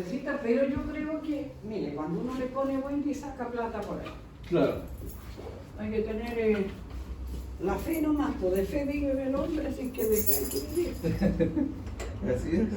necesita, pero yo creo que, mire, cuando uno le pone Wendy saca plata por ahí. Claro. Hay que tener la fe nomás, pues de fe vive el hombre, así que de fe hay que vivir. Así es.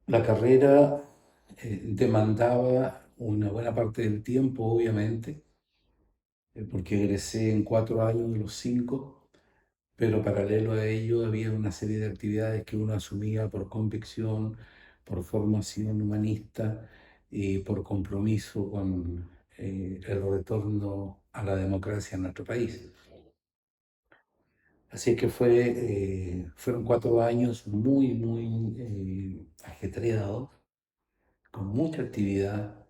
La carrera demandaba una buena parte del tiempo, obviamente, porque egresé en 4 años de los 5, pero paralelo a ello había una serie de actividades que uno asumía por convicción, por formación humanista y por compromiso con el retorno a la democracia en nuestro país. Así que fueron 4 años muy ajetreados, con mucha actividad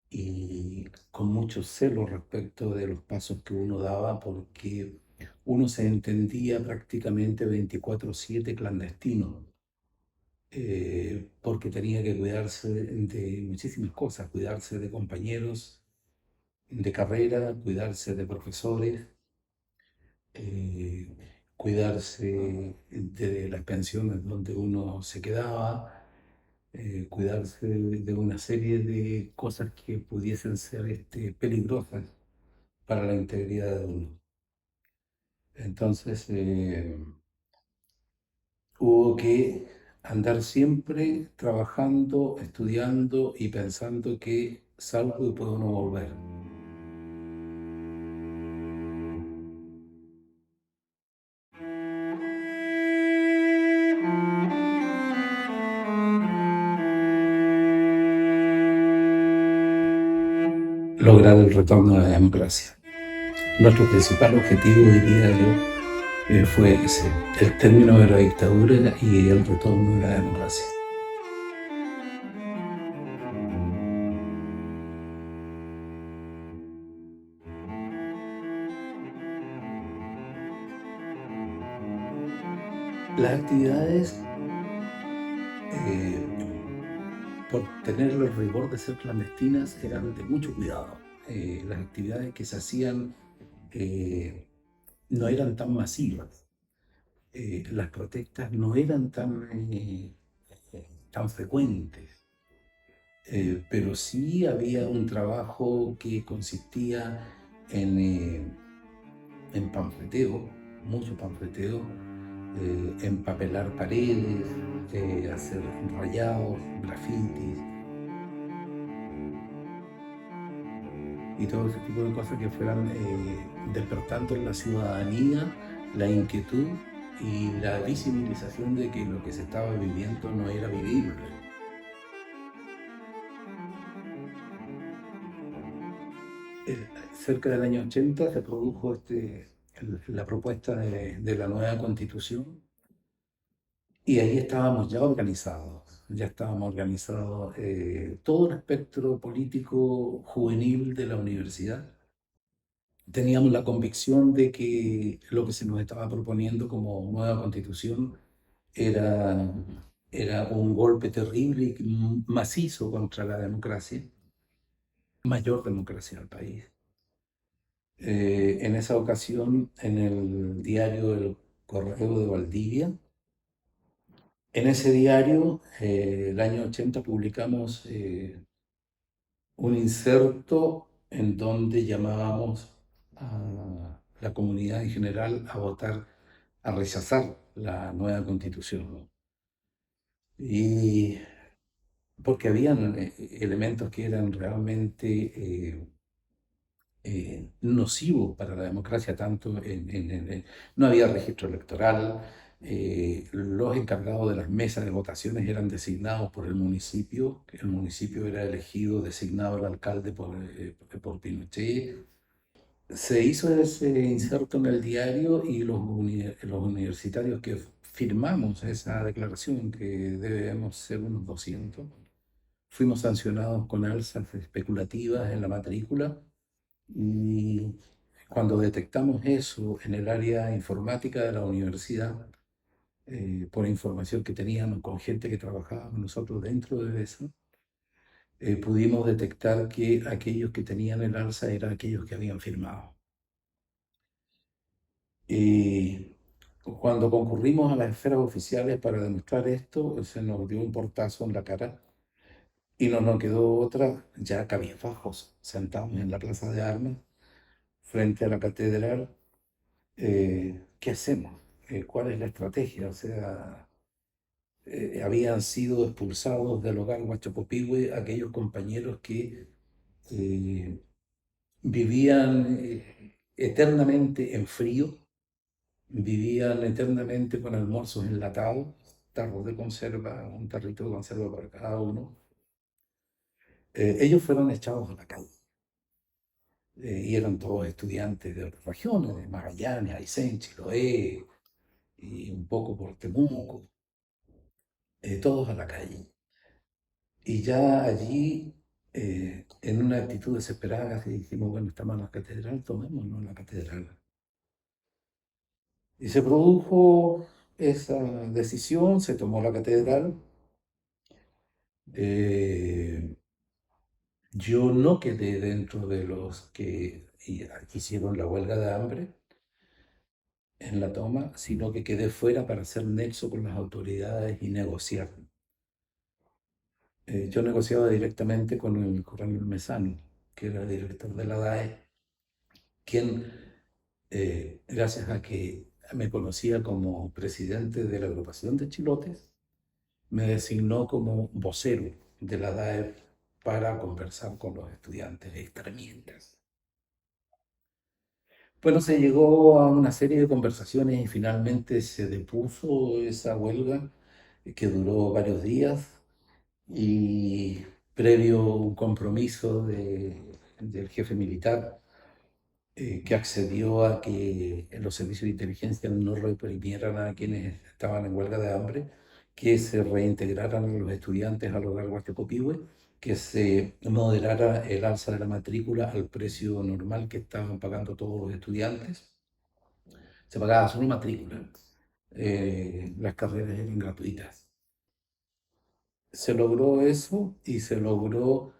y con mucho celo respecto de los pasos que uno daba, porque uno se entendía prácticamente 24/7 clandestino, porque tenía que cuidarse de muchísimas cosas, cuidarse de compañeros de carrera, cuidarse de profesores, eh, cuidarse de las pensiones donde uno se quedaba, cuidarse de una serie de cosas que pudiesen ser peligrosas para la integridad de uno. Entonces, hubo que andar siempre trabajando, estudiando y pensando que salgo y puedo no volver. Lograr el retorno a la democracia. Nuestro principal objetivo, diría yo, fue ese, el término de la dictadura y el retorno de la democracia. Las actividades, por tener el rigor de ser clandestinas, eran de mucho cuidado. Las actividades que se hacían no eran tan masivas. Las protestas no eran tan frecuentes. Pero sí había un trabajo que consistía en panfleteo, mucho panfleteo, empapelar paredes, hacer rayados, grafitis y todo ese tipo de cosas que fueran despertando en la ciudadanía la inquietud y la visibilización de que lo que se estaba viviendo no era vivible. Cerca del año 80 se produjo la propuesta de la nueva constitución y ahí estábamos ya estábamos organizados todo el espectro político juvenil de la universidad. Teníamos la convicción de que lo que se nos estaba proponiendo como nueva constitución era, era un golpe terrible y macizo contra la democracia, mayor democracia del país. En esa ocasión, en el diario El Correo de Valdivia, en ese diario, el año 80, publicamos un inserto en donde llamábamos a la comunidad en general a votar, a rechazar la nueva constitución, ¿no? Y porque habían elementos que eran realmente nocivo para la democracia, tanto no había registro electoral, los encargados de las mesas de votaciones eran designados por el municipio era elegido, designado el alcalde por Pinochet. Se hizo ese inserto en el diario y los universitarios que firmamos esa declaración, que debemos ser unos 200, fuimos sancionados con alzas especulativas en la matrícula y cuando detectamos eso en el área informática de la universidad, por información que teníamos con gente que trabajaba con nosotros dentro de eso, pudimos detectar que aquellos que tenían el alza eran aquellos que habían firmado. Y cuando concurrimos a las esferas oficiales para demostrar esto, se nos dio un portazo en la cara y no nos quedó otra, ya cabizbajos, sentados en la plaza de armas, frente a la catedral. ¿Qué hacemos? ¿Cuál es la estrategia? O sea, habían sido expulsados del hogar Huachopopihue aquellos compañeros que eh, vivían eternamente en frío, vivían eternamente con almuerzos enlatados, tarros de conserva, un tarrito de conserva para cada uno. Ellos fueron echados a la calle y eran todos estudiantes de otras regiones, de Magallanes, Aysén, Chiloé y un poco por Temuco, todos a la calle. Y ya allí, en una actitud desesperada, así dijimos, bueno, estamos en la catedral, tomémonos la catedral. Y se produjo esa decisión, se tomó la catedral. Eh, yo no quedé dentro de los que hicieron la huelga de hambre en la toma, sino que quedé fuera para hacer nexo con las autoridades y negociar. Yo negociaba directamente con el coronel Mesano, que era el director de la DAE, quien, gracias a que me conocía como presidente de la agrupación de Chilotes, me designó como vocero de la DAE para conversar con los estudiantes extremistas. Bueno, se llegó a una serie de conversaciones y finalmente se depuso esa huelga que duró varios días y previo un compromiso del jefe militar que accedió a que los servicios de inteligencia no reprimieran a quienes estaban en huelga de hambre, que se reintegraran los estudiantes al hogar Huastepopihue, que se moderara el alza de la matrícula al precio normal que estaban pagando todos los estudiantes. Se pagaba solo matrícula, las carreras eran gratuitas. Se logró eso y se logró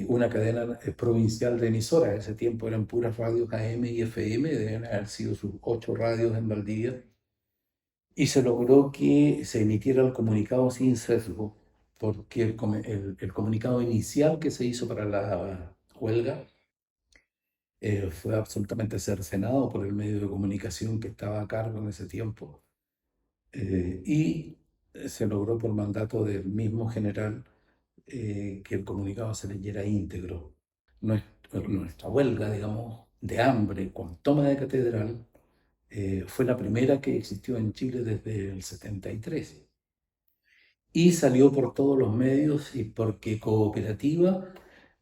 una cadena provincial de emisoras. En ese tiempo eran puras radios AM y FM, deben haber sido sus 8 radios en Valdivia. Y se logró que se emitiera el comunicado sin sesgo, porque el comunicado inicial que se hizo para la huelga fue absolutamente cercenado por el medio de comunicación que estaba a cargo en ese tiempo. Y se logró por mandato del mismo general que el comunicado se leyera íntegro. Nuestra huelga, digamos, de hambre con toma de catedral fue la primera que existió en Chile desde el 73. Y salió por todos los medios y porque Cooperativa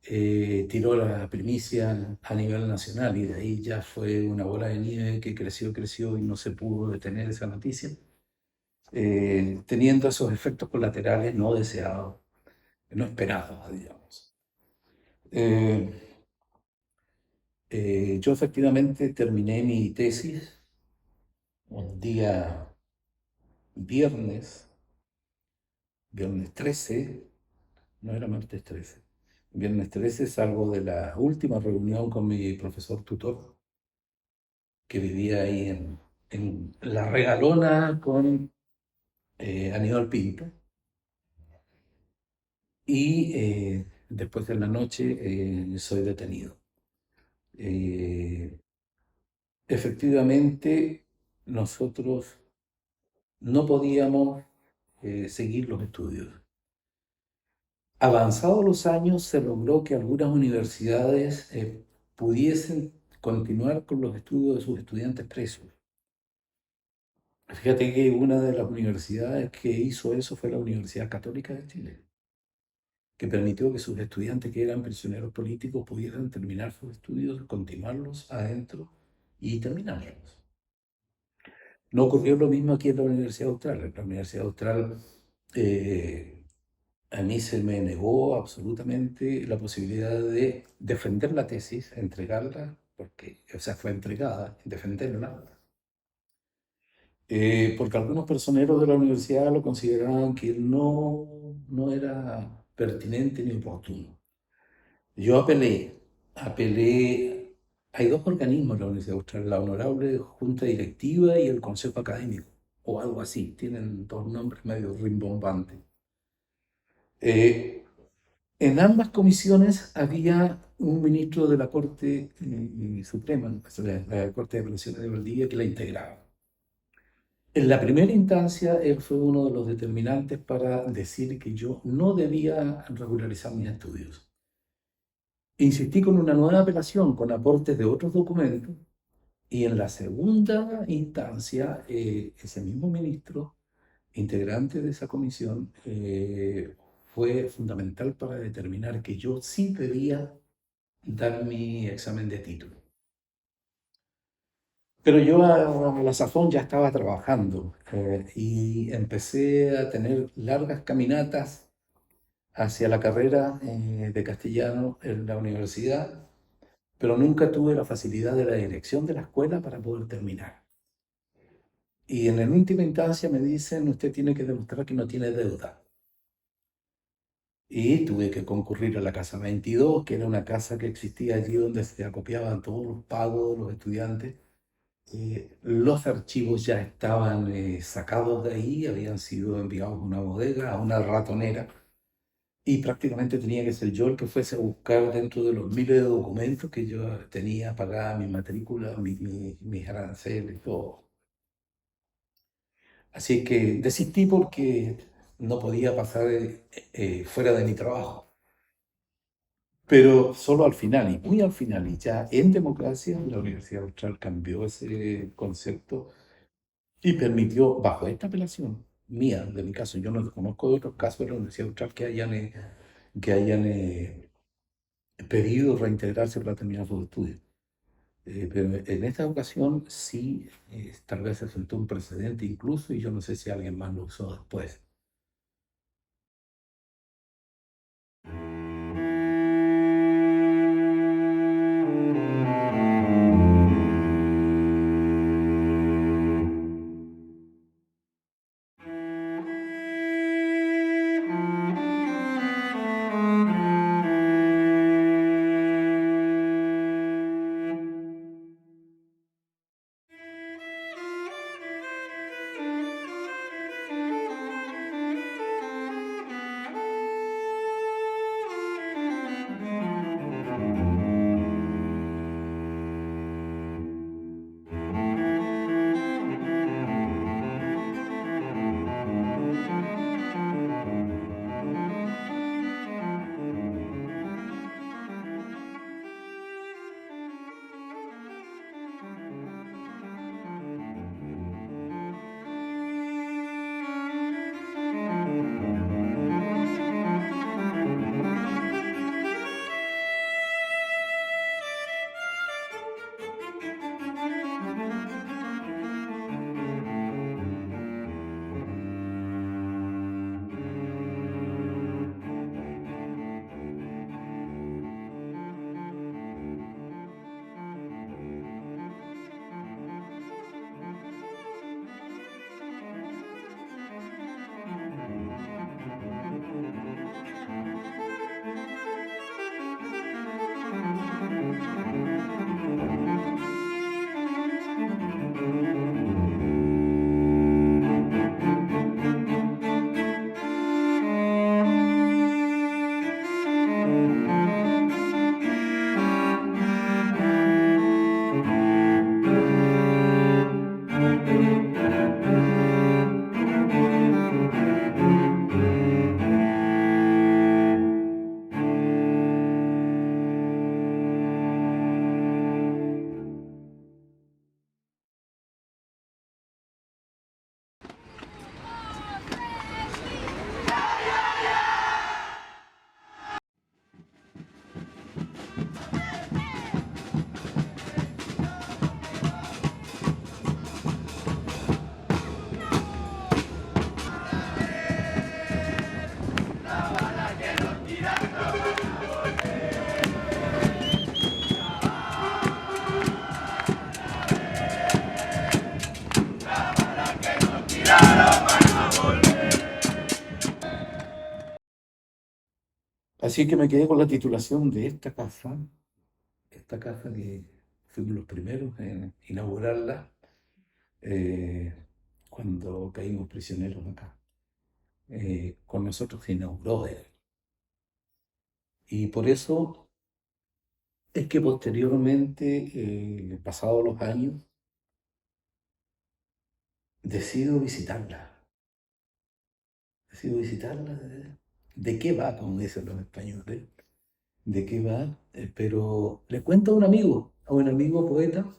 tiró la primicia a nivel nacional y de ahí ya fue una bola de nieve que creció, creció y no se pudo detener esa noticia, teniendo esos efectos colaterales no deseados, no esperados, digamos. Eh, yo efectivamente terminé mi tesis un día viernes, viernes 13, no era martes 13. Viernes 13 salgo de la última reunión con mi profesor tutor, que vivía ahí en La Regalona con Aníbal Pinto. Y después de la noche soy detenido. Eh, Efectivamente, nosotros no podíamos seguir los estudios. Avanzados los años, se logró que algunas universidades pudiesen continuar con los estudios de sus estudiantes presos. Fíjate que una de las universidades que hizo eso fue la Universidad Católica de Chile, que permitió que sus estudiantes que eran prisioneros políticos pudieran terminar sus estudios, continuarlos adentro y terminarlos. No ocurrió lo mismo aquí en la Universidad Austral. En la Universidad Austral eh, a mí se me negó absolutamente la posibilidad de defender la tesis, entregarla o sea, fue entregada, defenderla, porque algunos personeros de la universidad lo consideraban que no era pertinente ni oportuno. Yo apelé, hay dos organismos en la Universidad Austral, la Honorable Junta Directiva y el Consejo Académico, o algo así, tienen dos nombres medio rimbombantes. Eh, en ambas comisiones había un ministro de la Corte Suprema, o sea, la Corte de Apelaciones de Valdivia, que la integraba. En la primera instancia, él fue uno de los determinantes para decir que yo no debía regularizar mis estudios. Insistí con una nueva apelación con aportes de otros documentos y en la segunda instancia, ese mismo ministro, integrante de esa comisión, fue fundamental para determinar que yo sí debía dar mi examen de título. Pero yo a la sazón ya estaba trabajando y empecé a tener largas caminatas hacia la carrera de castellano en la universidad, pero nunca tuve la facilidad de la dirección de la escuela para poder terminar. Y en la última instancia me dicen, usted tiene que demostrar que no tiene deuda. Y tuve que concurrir a la Casa 22, que era una casa que existía allí donde se acopiaban todos los pagos de los estudiantes. Los archivos ya estaban sacados de ahí, habían sido enviados a una bodega, a una ratonera, y prácticamente tenía que ser yo el que fuese a buscar dentro de los miles de documentos que yo tenía pagada mi matrícula, mis aranceles, todo. Así que desistí porque no podía pasar fuera de mi trabajo. Pero solo al final, y muy al final, y ya en democracia, la Universidad Austral cambió ese concepto y permitió, bajo esta apelación mía, de mi caso, yo no conozco de otros casos de la Universidad Austral que hayan pedido reintegrarse para terminar sus estudios. Pero en esta ocasión sí, tal vez se sentó un precedente incluso, y yo no sé si alguien más lo usó después. Así que me quedé con la titulación de esta casa que fuimos los primeros en inaugurarla eh, cuando caímos prisioneros acá. Con nosotros se inauguró él. Y por eso es que posteriormente, pasados los años, decido visitarla. Decido visitarla. ¿De qué va, como dicen los españoles? ¿De qué va? Pero le cuento a un amigo poeta,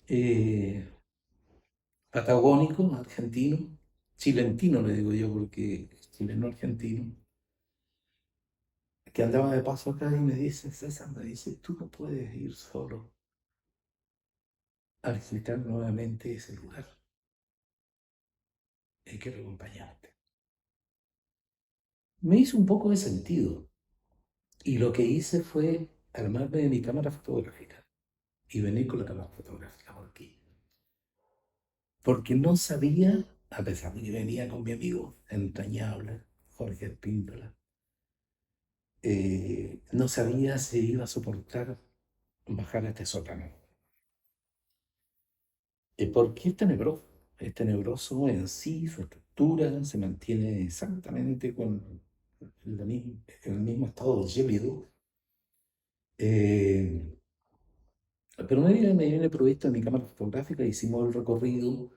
eh, patagónico, argentino, chilentino le digo yo porque es chileno-argentino, que andaba de paso acá y me dice, César, me dice, tú no puedes ir solo a visitar nuevamente ese lugar, hay que acompañarte. Me hizo un poco de sentido y lo que hice fue armarme de mi cámara fotográfica y venir con la cámara fotográfica por aquí. Porque no sabía, a pesar de que venía con mi amigo entrañable, Jorge Espíndola, no sabía si iba a soportar bajar a este sótano. Porque es tenebroso en sí, su estructura se mantiene exactamente con el mismo estado de gélido. Eh, pero me vine provisto de mi cámara fotográfica, hicimos el recorrido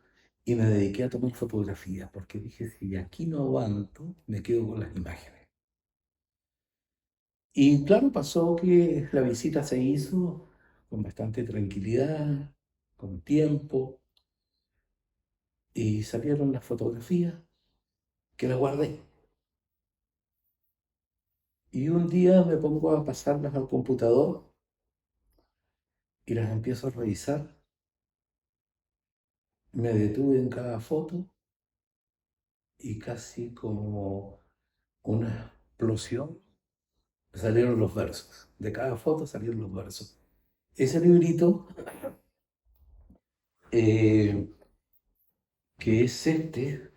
y me dediqué a tomar fotografías, porque dije, si aquí no aguanto, me quedo con las imágenes. Y claro, pasó que la visita se hizo con bastante tranquilidad, con tiempo, y salieron las fotografías que las guardé. Y un día me pongo a pasarlas al computador y las empiezo a revisar. Me detuve en cada foto y casi como una explosión salieron los versos. De cada foto salieron los versos. Ese librito, eh, que es este,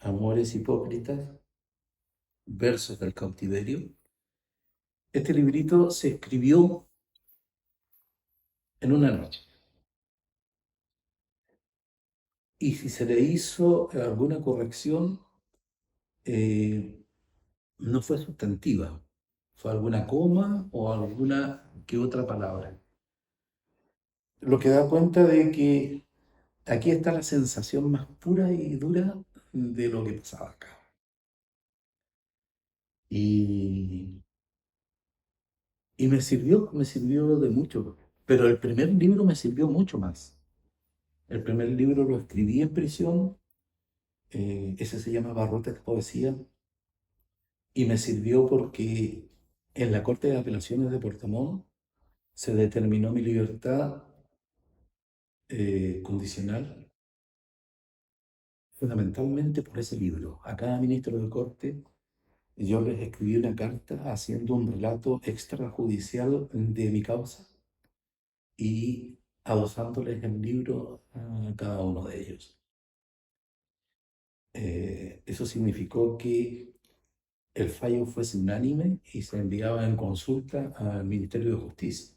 Amores Hipócritas, Versos del Cautiverio, este librito se escribió en una noche. Y si se le hizo alguna corrección, eh, no fue sustantiva, fue alguna coma o alguna que otra palabra. Lo que da cuenta de que aquí está la sensación más pura y dura de lo que pasaba acá. Y, y me sirvió de mucho. Pero el primer libro me sirvió mucho más. El primer libro lo escribí en prisión, ese se llama Barrotes de Poesía, y me sirvió porque en la Corte de Apelaciones de Puerto Montt se determinó mi libertad condicional fundamentalmente por ese libro. A cada ministro de corte yo les escribí una carta haciendo un relato extrajudicial de mi causa y adosándoles el libro a cada uno de ellos. Eso significó que el fallo fuese unánime y se enviaba en consulta al Ministerio de Justicia.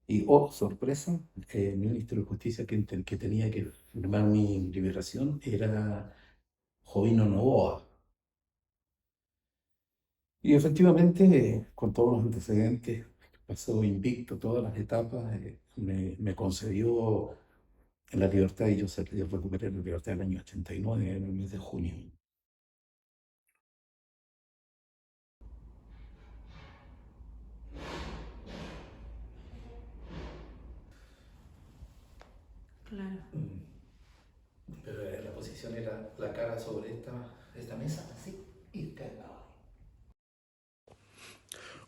Y, oh, sorpresa, el ministro de Justicia que tenía que firmar mi liberación era Jovino Novoa. Y efectivamente, con todos los antecedentes, pasó invicto todas las etapas, me concedió la libertad y yo recuperé la libertad en el año 89, en el mes de junio. Claro. Pero la posición era la cara sobre esta mesa, así, y cagaba.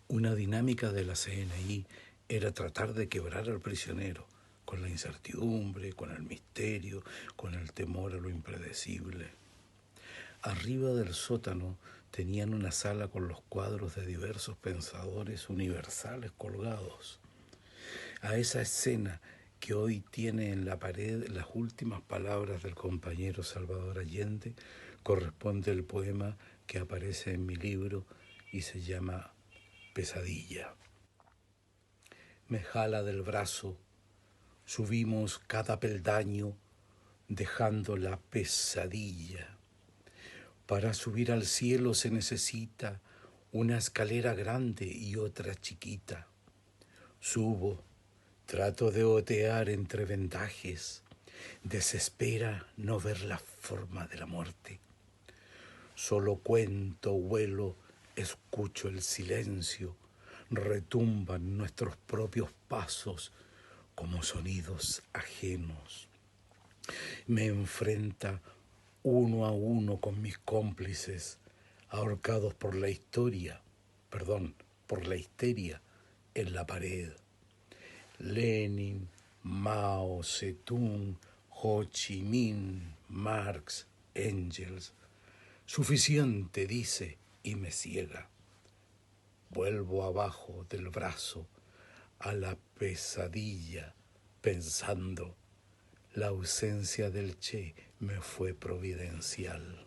Una dinámica de la CNI era tratar de quebrar al prisionero, con la incertidumbre, con el misterio, con el temor a lo impredecible. Arriba del sótano tenían una sala con los cuadros de diversos pensadores universales colgados. A esa escena que hoy tiene en la pared las últimas palabras del compañero Salvador Allende corresponde el poema que aparece en mi libro y se llama Pesadilla. Me jala del brazo, subimos cada peldaño dejando la pesadilla. Para subir al cielo se necesita una escalera grande y otra chiquita. Subo, trato de otear entre vendajes, desespera no ver la forma de la muerte. Solo cuento, vuelo, escucho el silencio, retumban nuestros propios pasos como sonidos ajenos. Me enfrenta uno a uno con mis cómplices, ahorcados por la histeria en la pared. Lenin, Mao Zedong, Ho Chi Minh, Marx, Engels. Suficiente, dice, y me ciega. Vuelvo abajo del brazo a la pesadilla, pensando, la ausencia del Che me fue providencial.